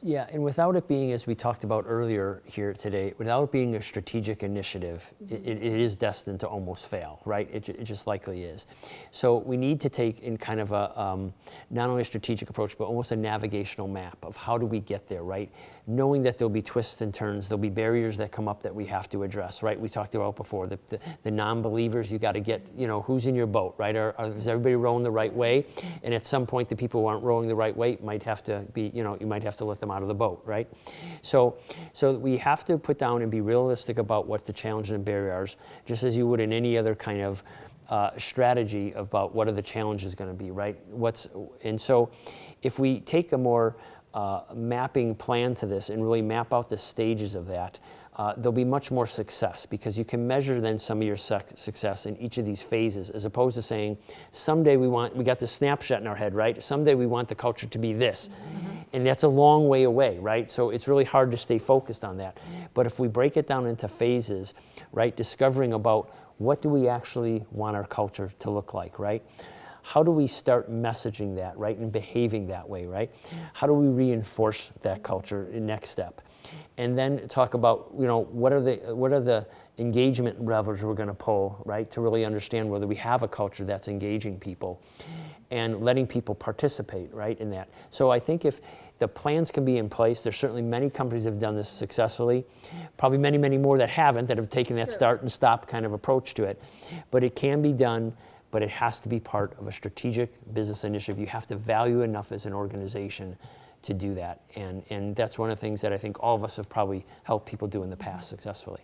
Yeah, and without it being, as we talked about earlier here today, without it being a strategic initiative, it is destined to almost fail, right? It just likely is. So we need to take in kind of a, not only a strategic approach, but almost a navigational map of how do we get there, right? Knowing that there'll be twists and turns, there'll be barriers that come up that we have to address, right? We talked about before, the non-believers, you got to get, you know, who's in your boat, right? Is everybody rowing the right way? And at some point, the people who aren't rowing the right way might have to be, you know, you might have to let them out of the boat, right? So we have to put down and be realistic about what the challenges and barriers, just as you would in any other kind of strategy about what are the challenges going to be, right? And so if we take a more mapping plan to this and really map out the stages of that, there'll be much more success, because you can measure then some of your success in each of these phases, as opposed to saying, someday we got this snapshot in our head, right? Someday we want the culture to be this. And that's a long way away, right? So it's really hard to stay focused on that. But if we break it down into phases, right, discovering about what do we actually want our culture to look like, right? How do we start messaging that, right, and behaving that way, right? How do we reinforce that culture in next step? And then talk about, you know, what are the engagement levers we're going to pull, right, to really understand whether we have a culture that's engaging people and letting people participate, right, in that. So I think if the plans can be in place, there's certainly many companies that have done this successfully, probably many, many more that haven't, that have taken that start and stop kind of approach to it. But it can be done, but it has to be part of a strategic business initiative. You have to value enough as an organization to do that. And that's one of the things that I think all of us have probably helped people do in the past successfully.